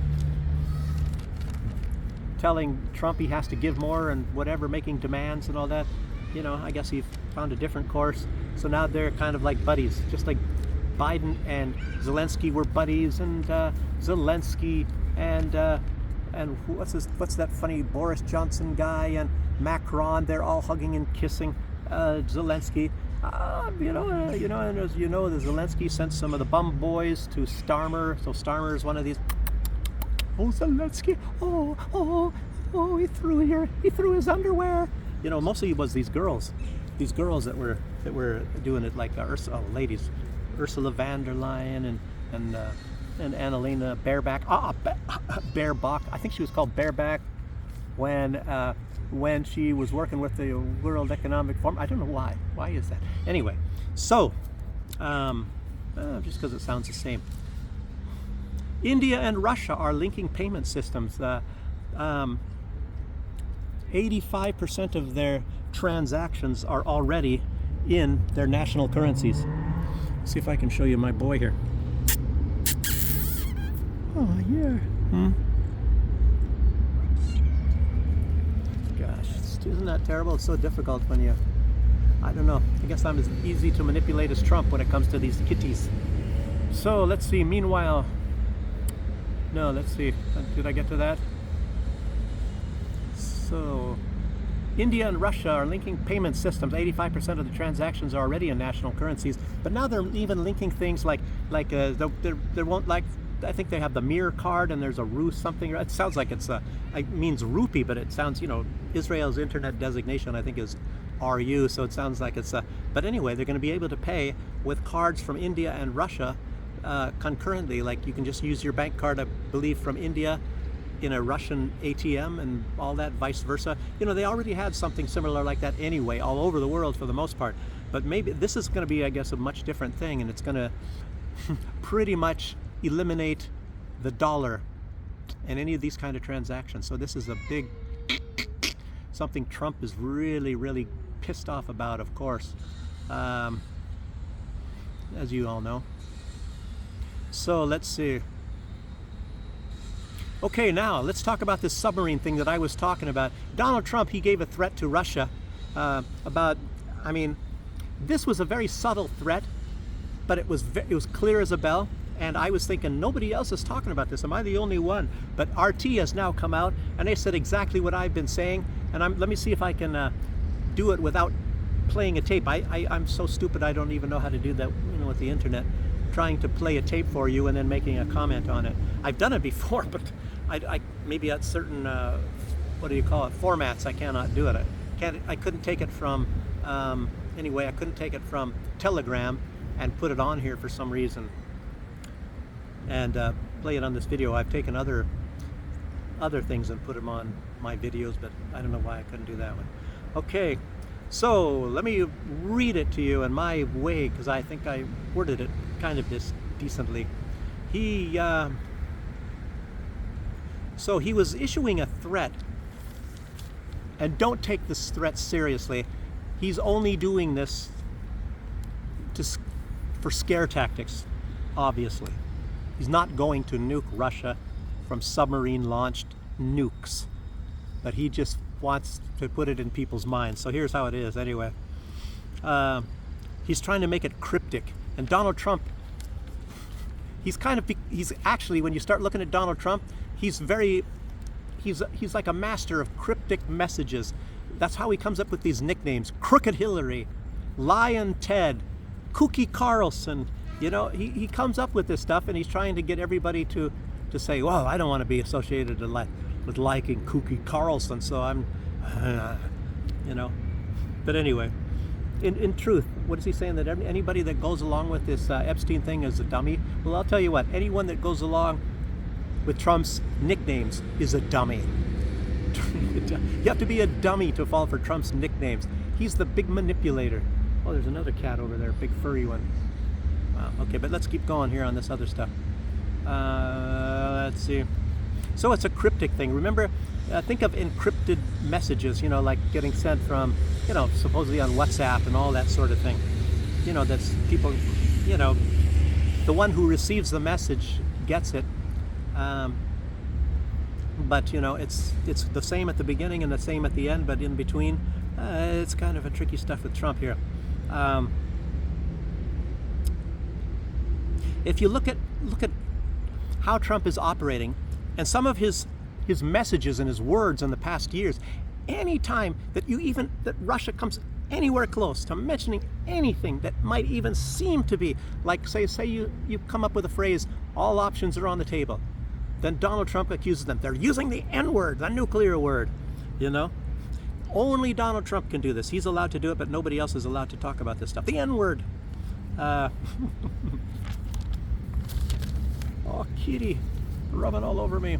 telling Trump he has to give more and whatever, making demands and all that. You know, I guess he found a different course. So now they're kind of like buddies, just like Biden and Zelensky were buddies, and Zelensky and what's that funny Boris Johnson guy and Macron, they're all hugging and kissing Zelensky. And as you know, the Zelensky sent some of the bum boys to Starmer. So Starmer is one of these. Oh, Zelensky, oh, Oh, he threw his underwear. You know, mostly it was these girls that were doing it, like ladies, Ursula von der Leyen and Annalena Baerbock. Baerbock. I think she was called Baerbock when she was working with the World Economic Forum. I don't know why. Why is that? Anyway, so just because it sounds the same. India and Russia are linking payment systems. 85% of their transactions are already in their national currencies. Let's see if I can show you my boy here. Oh, yeah. Gosh, isn't that terrible? It's so difficult when you... I don't know. I guess I'm as easy to manipulate as Trump when it comes to these kitties. So, let's see. Meanwhile... No, let's see. Did I get to that? So... India and Russia are linking payment systems. 85% of the transactions are already in national currencies, but now they're even linking things like they won't, like, I think they have the Mir card and there's a Ru something. It sounds like it means rupee, but it sounds, you know, Israel's internet designation I think is RU, so it sounds like it's but anyway, they're going to be able to pay with cards from India and Russia concurrently. Like, you can just use your bank card, I believe, from India in a Russian ATM and all that, vice versa. You know, they already had something similar like that anyway, all over the world for the most part. But maybe this is going to be, I guess, a much different thing, and it's going to pretty much eliminate the dollar in any of these kind of transactions. So this is a big something Trump is really, really pissed off about, of course, as you all know. So let's see. Okay, now let's talk about this submarine thing that I was talking about. Donald Trump, he gave a threat to Russia about, I mean, this was a very subtle threat, but it was clear as a bell. And I was thinking, nobody else is talking about this. Am I the only one? But RT has now come out, and they said exactly what I've been saying. And let me see if I can do it without playing a tape. I'm so stupid I don't even know how to do that, you know, with the internet. Trying to play a tape for you and then making a comment on it. I've done it before, but I maybe at certain what do you call it, formats, I cannot do it. I couldn't take it from anyway. I couldn't take it from Telegram and put it on here for some reason and play it on this video. I've taken other things and put them on my videos, but I don't know why I couldn't do that one. Okay, so let me read it to you in my way, because I think I worded it kind of decently. So he was issuing a threat, and don't take this threat seriously. He's only doing this for scare tactics, obviously. He's not going to nuke Russia from submarine-launched nukes, but he just wants to put it in people's minds. So here's how it is anyway. He's trying to make it cryptic, and Donald Trump, he's actually, when you start looking at Donald Trump, he's like a master of cryptic messages. That's how he comes up with these nicknames: Crooked Hillary, Lion Ted, Kooky Carlson. You know, he comes up with this stuff, and he's trying to get everybody to say, well, I don't want to be associated with liking Kooky Carlson, so I'm, you know. But anyway, in truth, what is he saying? That anybody that goes along with this Epstein thing is a dummy? Well, I'll tell you what, anyone that goes along with Trump's nicknames is a dummy. You have to be a dummy to fall for Trump's nicknames. He's the big manipulator. Oh, there's another cat over there, big furry one. Wow, okay, but let's keep going here on this other stuff. Let's see. So it's a cryptic thing. Remember, think of encrypted messages, you know, like getting sent from, you know, supposedly on WhatsApp and all that sort of thing. You know, that's people, you know, the one who receives the message gets it. But, you know, it's the same at the beginning and the same at the end, but in between, it's kind of a tricky stuff with Trump here. If you look at how Trump is operating, and some of his messages and his words in the past years, any time that that Russia comes anywhere close to mentioning anything that might even seem to be like, say you come up with a phrase, all options are on the table. then Donald Trump accuses them. They're using the N-word, the nuclear word, you know? Only Donald Trump can do this. He's allowed to do it, but nobody else is allowed to talk about this stuff. The N-word. Oh, kitty, rubbing all over me.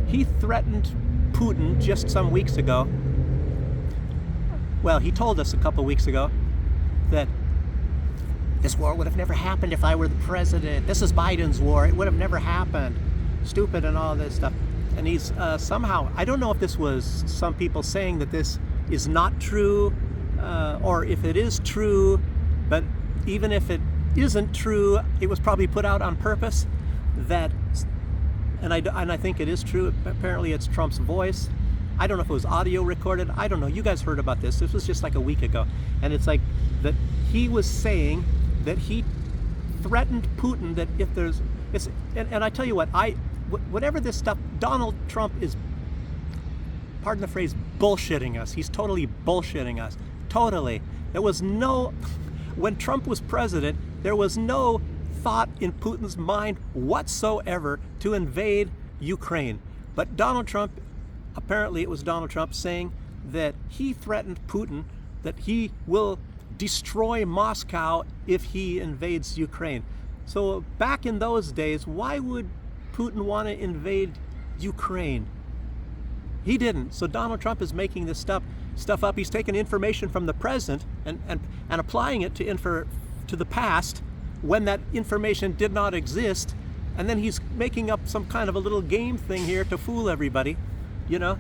He threatened Putin just some weeks ago. Well, he told us a couple weeks ago that this war would have never happened if I were the president. This is Biden's war. It would have never happened. Stupid and all this stuff. And he's somehow, I don't know if this was some people saying that this is not true, or if it is true, but even if it isn't true, it was probably put out on purpose. That, and I think it is true. Apparently it's Trump's voice. I don't know if it was audio recorded. I don't know. You guys heard about this. This was just like a week ago. And it's like that he was saying that he threatened Putin that if there's, and I tell you what, whatever this stuff, Donald Trump is, pardon the phrase, bullshitting us. He's totally bullshitting us. Totally. There was no, when Trump was president, there was no thought in Putin's mind whatsoever to invade Ukraine. But Donald Trump, apparently it was Donald Trump saying that he threatened Putin that he will destroy Moscow if he invades Ukraine. So back in those days, why would Putin want to invade Ukraine? He didn't. So Donald Trump is making this stuff up. He's taking information from the present and applying it to the past when that information did not exist, and then he's making up some kind of a little game thing here to fool everybody, you know.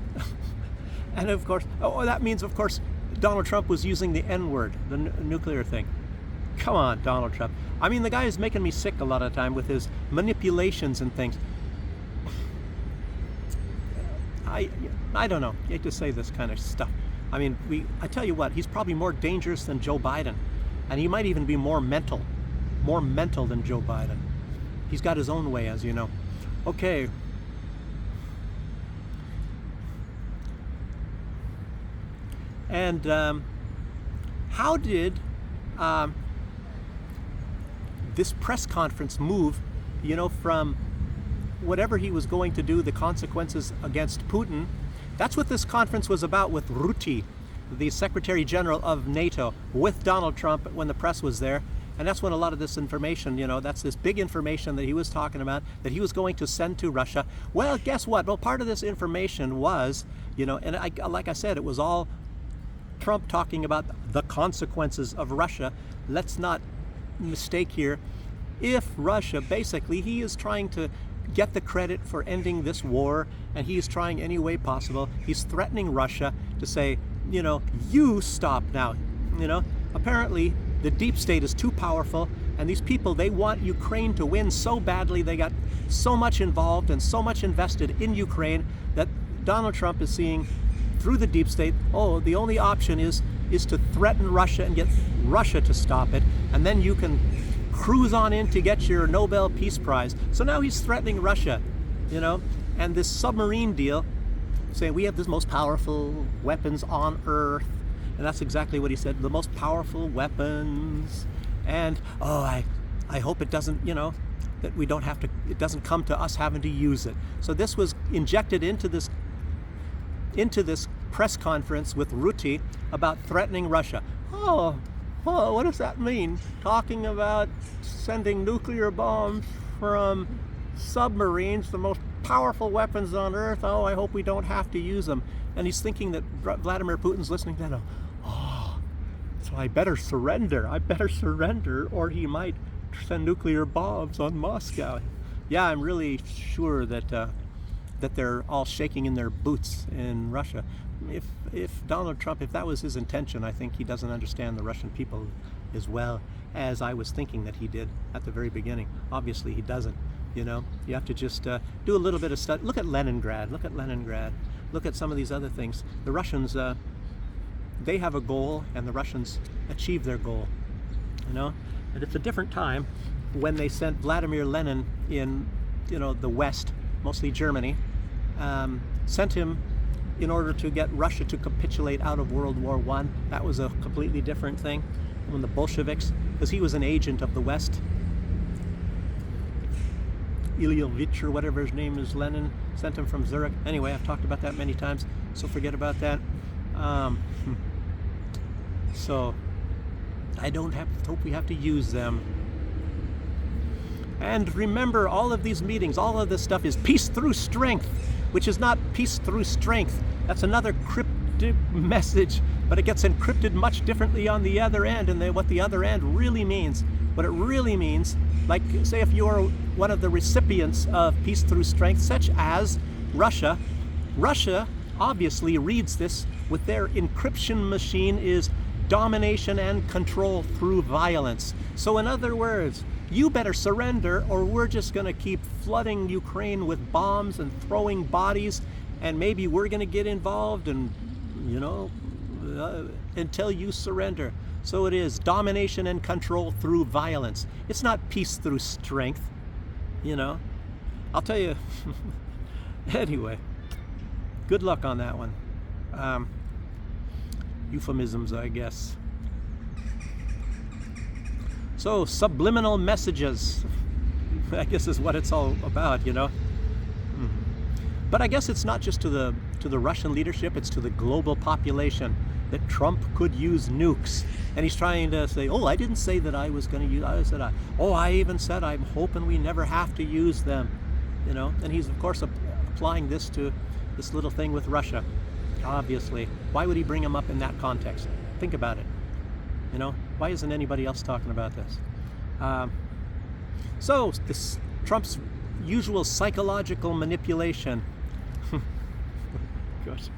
And of course, that means of course Donald Trump was using the N-word, the nuclear thing. Come on, Donald Trump. I mean, the guy is making me sick a lot of the time with his manipulations and things. I don't know. You hate to say this kind of stuff. I mean, I tell you what, he's probably more dangerous than Joe Biden, and he might even be more mental than Joe Biden. He's got his own way, as you know. Okay. And how did this press conference move, you know, from whatever he was going to do, the consequences against Putin? That's what this conference was about with Rutte, the Secretary General of NATO, with Donald Trump when the press was there. And that's when a lot of this information, you know, that's this big information that he was talking about, that he was going to send to Russia. Well, guess what? Well, part of this information was, you know, and like I said, it was all Trump talking about the consequences of Russia. Let's not mistake here. If Russia, basically, he is trying to get the credit for ending this war, and he is trying any way possible. He's threatening Russia to say, you know, you stop now. You know, apparently the deep state is too powerful, and these people, they want Ukraine to win so badly. They got so much involved and so much invested in Ukraine that Donald Trump is seeing through the deep state, oh, the only option is to threaten Russia and get Russia to stop it, and then you can cruise on in to get your Nobel Peace Prize. So now he's threatening Russia, you know, and this submarine deal, saying we have the most powerful weapons on Earth, and that's exactly what he said, the most powerful weapons, and I hope it doesn't, you know, that we don't have to, it doesn't come to us having to use it. So this was injected into this press conference with Rutte about threatening Russia. Oh, what does that mean? Talking about sending nuclear bombs from submarines, the most powerful weapons on Earth. Oh, I hope we don't have to use them. And he's thinking that Vladimir Putin's listening to that. Oh, so I better surrender, or he might send nuclear bombs on Moscow. Yeah, I'm really sure that that they're all shaking in their boots in Russia. If Donald Trump, if that was his intention, I think he doesn't understand the Russian people as well as I was thinking that he did at the very beginning. Obviously he doesn't, you know. You have to just do a little bit of study. Look at Leningrad, look at some of these other things. The Russians, they have a goal, and the Russians achieve their goal, you know. And it's a different time when they sent Vladimir Lenin in, you know, the West, mostly Germany, sent him in order to get Russia to capitulate out of World War I. That was a completely different thing. When the Bolsheviks, because he was an agent of the West. Ilyovich or whatever his name is, Lenin, sent him from Zurich. Anyway, I've talked about that many times, so forget about that. So I don't hope we have to use them. And remember, all of these meetings, all of this stuff is peace through strength, which is not peace through strength. That's another cryptic message, but it gets encrypted much differently on the other end. And what the other end really means, what it really means, like say if you're one of the recipients of peace through strength, such as Russia. Russia obviously reads this with their encryption machine is domination and control through violence. So in other words, you better surrender or we're just going to keep flooding Ukraine with bombs and throwing bodies, and maybe we're going to get involved and, until you surrender. So it is domination and control through violence. It's not peace through strength, I'll tell you. Anyway, good luck on that one. Euphemisms, I guess. So, subliminal messages, I guess is what it's all about, But I guess it's not just to the Russian leadership, it's to the global population that Trump could use nukes. And he's trying to say, oh, I didn't say that I was going to use, I even said I'm hoping we never have to use them, And he's, of course, applying this to this little thing with Russia, obviously. Why would he bring him up in that context? Think about it. Why isn't anybody else talking about this? So this Trump's usual psychological manipulation. Good.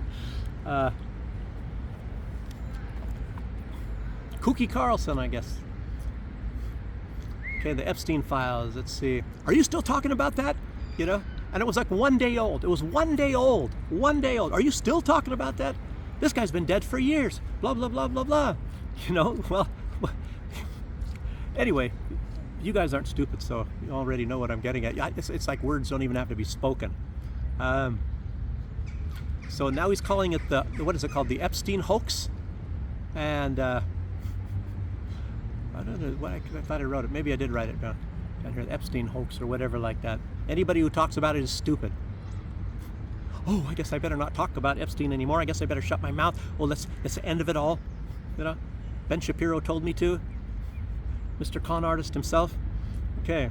Kooky Carlson, I guess. Okay, the Epstein files. Let's see. Are you still talking about that? And it was like 1 day old. It was 1 day old. 1 day old. Are you still talking about that? This guy's been dead for years. Blah, blah, blah, blah, blah. Well, anyway, you guys aren't stupid, so you already know what I'm getting at. It's like words don't even have to be spoken. So now he's calling it what is it called? The Epstein hoax? And I don't know, I thought I wrote it. Maybe I did write it down here, the Epstein hoax or whatever like that. Anybody who talks about it is stupid. Oh, I guess I better not talk about Epstein anymore. I guess I better shut my mouth. Well, that's the end of it all. Ben Shapiro told me to. Mr. Con Artist himself. Okay.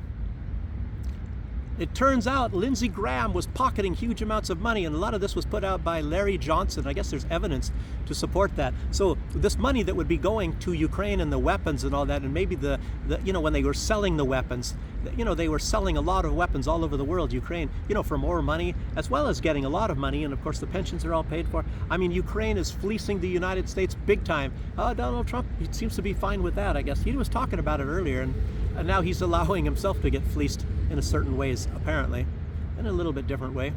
It turns out Lindsey Graham was pocketing huge amounts of money, and a lot of this was put out by Larry Johnson. I guess there's evidence to support that. So this money that would be going to Ukraine and the weapons and all that, and maybe the when they were selling the weapons, they were selling a lot of weapons all over the world, Ukraine, for more money, as well as getting a lot of money, and of course the pensions are all paid for. I mean, Ukraine is fleecing the United States big time. Donald Trump, he seems to be fine with that, I guess. He was talking about it earlier, and now he's allowing himself to get fleeced in a certain ways, apparently, in a little bit different way.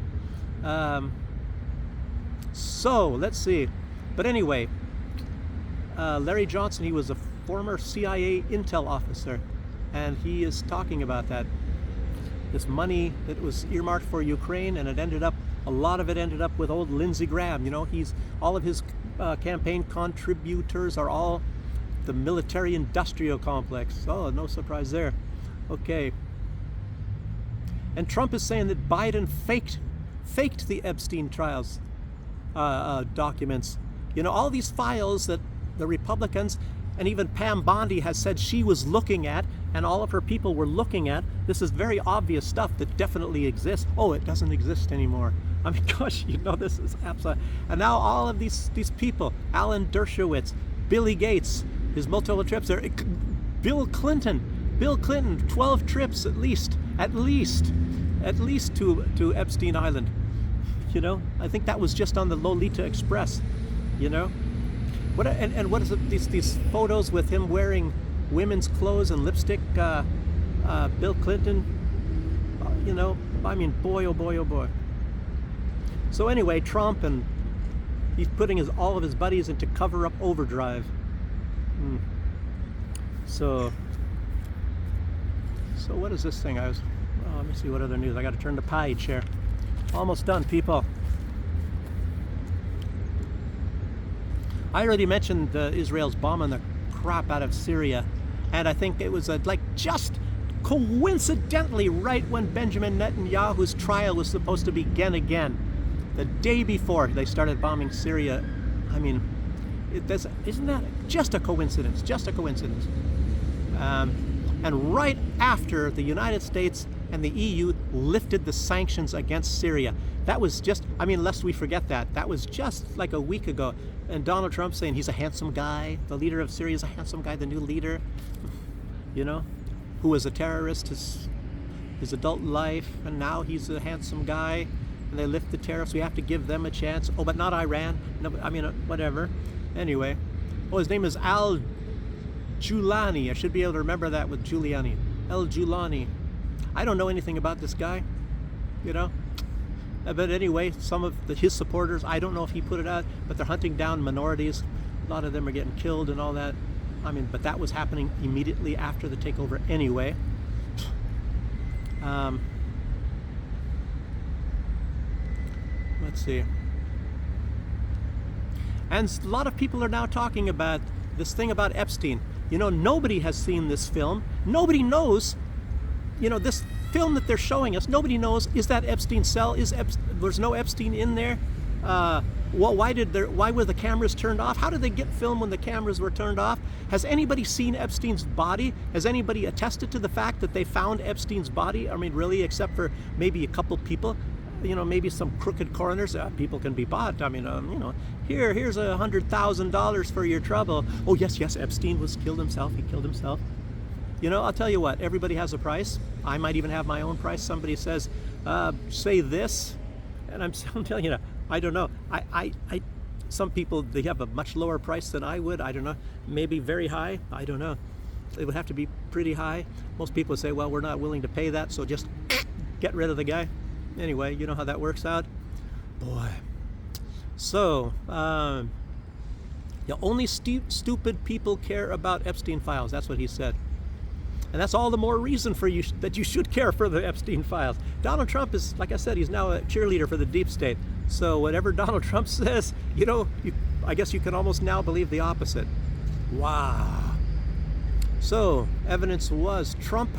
So let's see. But anyway, Larry Johnson, he was a former CIA intel officer, and he is talking about that. This money that was earmarked for Ukraine, and a lot of it ended up with old Lindsey Graham. All of his campaign contributors are all the military-industrial complex. Oh, no surprise there. Okay. And Trump is saying that Biden faked the Epstein trials documents. All these files that the Republicans and even Pam Bondi has said she was looking at, and all of her people were looking at. This is very obvious stuff that definitely exists. Oh, it doesn't exist anymore. I mean, gosh, this is absolute. And now all of these people, Alan Dershowitz, Billy Gates, his multiple trips there, Bill Clinton, 12 trips at least to Epstein Island. I think that was just on the Lolita Express. What is it, these photos with him wearing women's clothes and lipstick? Bill Clinton. I mean, boy, oh boy, oh boy. So anyway, Trump, and he's putting all of his buddies into cover-up overdrive. So what is this thing? Let me see what other news. I got to turn the page here. Almost done, people. I already mentioned Israel's bombing the crap out of Syria, And I think it was like just coincidentally right when Benjamin Netanyahu's trial was supposed to begin again. The day before they started bombing Syria. I mean, isn't that just a coincidence? Just a coincidence. And right after the United States and the EU lifted the sanctions against Syria. That was just, I mean, lest we forget that. That was just like a week ago. And Donald Trump saying he's a handsome guy. The leader of Syria is a handsome guy, the new leader, you know, who was a terrorist his adult life. And now he's a handsome guy. And they lift the tariffs. We have to give them a chance. Oh, but not Iran. No, I mean, whatever. Anyway. Oh, his name is Al Giuliani. I should be able to remember that with Giuliani. Al Giuliani. I don't know anything about this guy, you know. But anyway, some of his supporters, I don't know if he put it out, but they're hunting down minorities. A lot of them are getting killed and all that. I mean, but that was happening immediately after the takeover anyway. Let's see. And a lot of people are now talking about this thing about Epstein. You know, nobody has seen this film. Nobody knows, you know, this film that they're showing us, nobody knows, is that Epstein's cell? There's no Epstein in there? Why were the cameras turned off? How did they get film when the cameras were turned off? Has anybody seen Epstein's body? Has anybody attested to the fact that they found Epstein's body? I mean, really, except for maybe a couple people? You know, maybe some crooked coroners. People can be bought. I mean, you know, here's $100,000 for your trouble. Oh, yes, Epstein killed himself. He killed himself. You know, I'll tell you what, everybody has a price. I might even have my own price. Somebody says, say this, and I'm telling you, I don't know. Some people, they have a much lower price than I would. I don't know. Maybe very high. I don't know. It would have to be pretty high. Most people say, well, we're not willing to pay that, so just get rid of the guy. Anyway, you know how that works out? Boy. So, only stupid people care about Epstein files. That's what he said. And that's all the more reason for you that you should care for the Epstein files. Donald Trump is, like I said, he's now a cheerleader for the deep state. So whatever Donald Trump says, you know, I guess you can almost now believe the opposite. Wow. So evidence was Trump,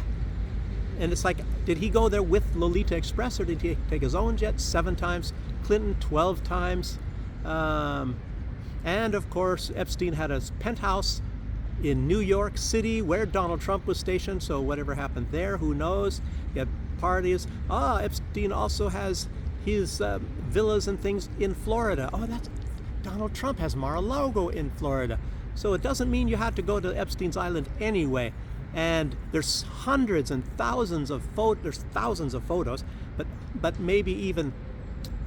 and it's like, did he go there with Lolita Express or did he take his own jet 7 times? Clinton 12 times. And of course, Epstein had a penthouse in New York City where Donald Trump was stationed, so whatever happened there, who knows? He had parties. Epstein also has his villas and things in Florida. Donald Trump has Mar-a-Lago in Florida. So it doesn't mean you had to go to Epstein's Island anyway. And there's hundreds and thousands of photos, but maybe even,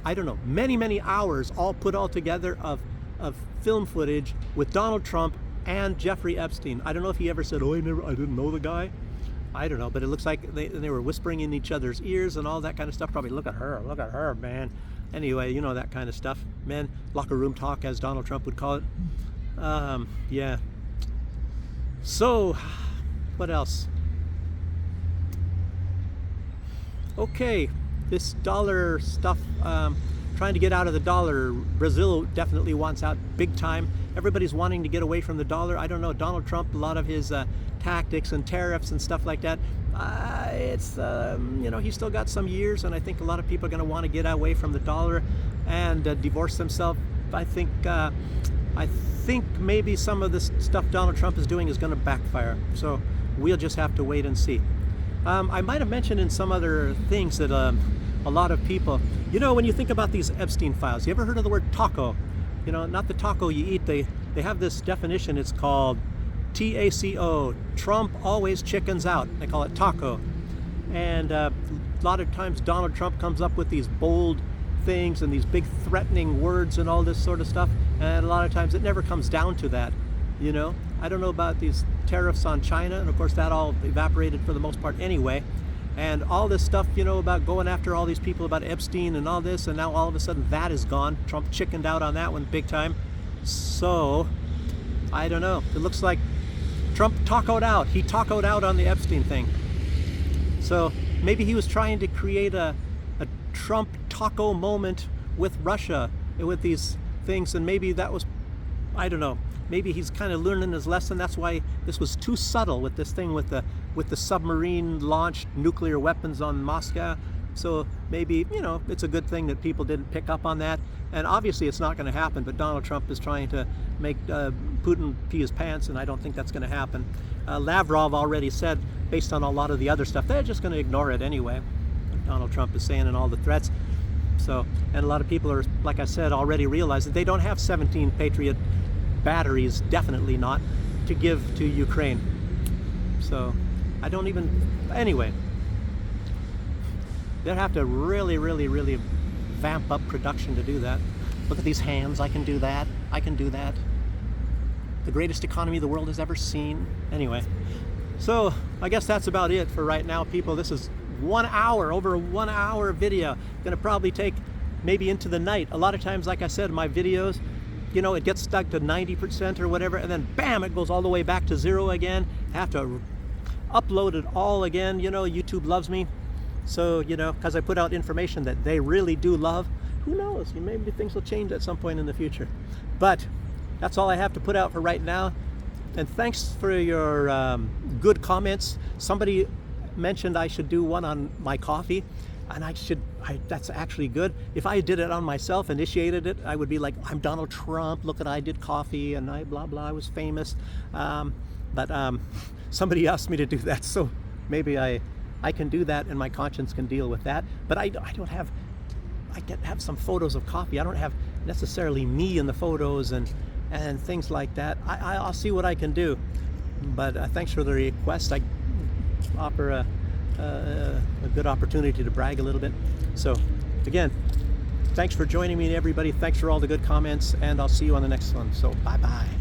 I don't know, many hours all put all together of film footage with Donald Trump and Jeffrey Epstein. I don't know if he ever said, I didn't know the guy. I don't know, but it looks like they were whispering in each other's ears and all that kind of stuff. Probably, look at her, man. Anyway, you know, that kind of stuff. Man, locker room talk, as Donald Trump would call it. Yeah. So, what else? Okay, this dollar stuff, trying to get out of the dollar. Brazil definitely wants out big time. Everybody's wanting to get away from the dollar. I don't know, Donald Trump, a lot of his tactics and tariffs and stuff like that, it's, you know, he's still got some years, and I think a lot of people are going to want to get away from the dollar and divorce themselves. I think maybe some of this stuff Donald Trump is doing is going to backfire. So we'll just have to wait and see. I might have mentioned in some other things that a lot of people, you know, when you think about these Epstein files, you ever heard of the word taco? You know, not the taco you eat. They have this definition. It's called TACO. Trump always chickens out. They call it taco. And a lot of times Donald Trump comes up with these bold things and these big threatening words and all this sort of stuff. And a lot of times it never comes down to that. You know, I don't know about these tariffs on China. And of course that all evaporated for the most part anyway. And all this stuff, you know, about going after all these people about Epstein and all this, and now all of a sudden that is gone. Trump chickened out on that one big time. So, I don't know. It looks like Trump tacoed out. He tacoed out on the Epstein thing. So, maybe he was trying to create a Trump taco moment with Russia, with these things, and maybe that was, I don't know. maybe he's kind of learning his lesson. That's why this was too subtle with this thing with the submarine-launched nuclear weapons on Moscow. So maybe, you know, it's a good thing that people didn't pick up on that. And obviously it's not going to happen, but Donald Trump is trying to make Putin pee his pants, and I don't think that's going to happen. Lavrov already said, based on a lot of the other stuff, they're just going to ignore it anyway. Donald Trump is saying in all the threats. So, and a lot of people are, like I said, already realize that they don't have 17 Patriot batteries, definitely not, to give to Ukraine. So, I don't even, anyway. They'd have to really, really, really vamp up production to do that. Look at these hands, I can do that, I can do that. The greatest economy the world has ever seen. Anyway, so I guess that's about it for right now, people. This is 1 hour, over a 1 hour video. Gonna probably take maybe into the night. A lot of times, like I said, my videos, you know, it gets stuck to 90% or whatever, and then bam, it goes all the way back to 0 again. I have to upload it all again. You know, YouTube loves me. So, you know, because I put out information that they really do love. Who knows? Maybe things will change at some point in the future. But that's all I have to put out for right now. And thanks for your good comments. Somebody mentioned I should do one on my coffee, and that's actually good. If I did it on myself, initiated it, I would be like, I'm Donald Trump, look at I did coffee, and I blah blah, I was famous. But somebody asked me to do that, so maybe I can do that, and my conscience can deal with that. But I don't have, I have some photos of coffee. I don't have necessarily me in the photos and things like that. I'll see what I can do. But thanks for the request. I offer a good opportunity to brag a little bit. So again, thanks for joining me, everybody. Thanks for all the good comments, and I'll see you on the next one. So bye-bye.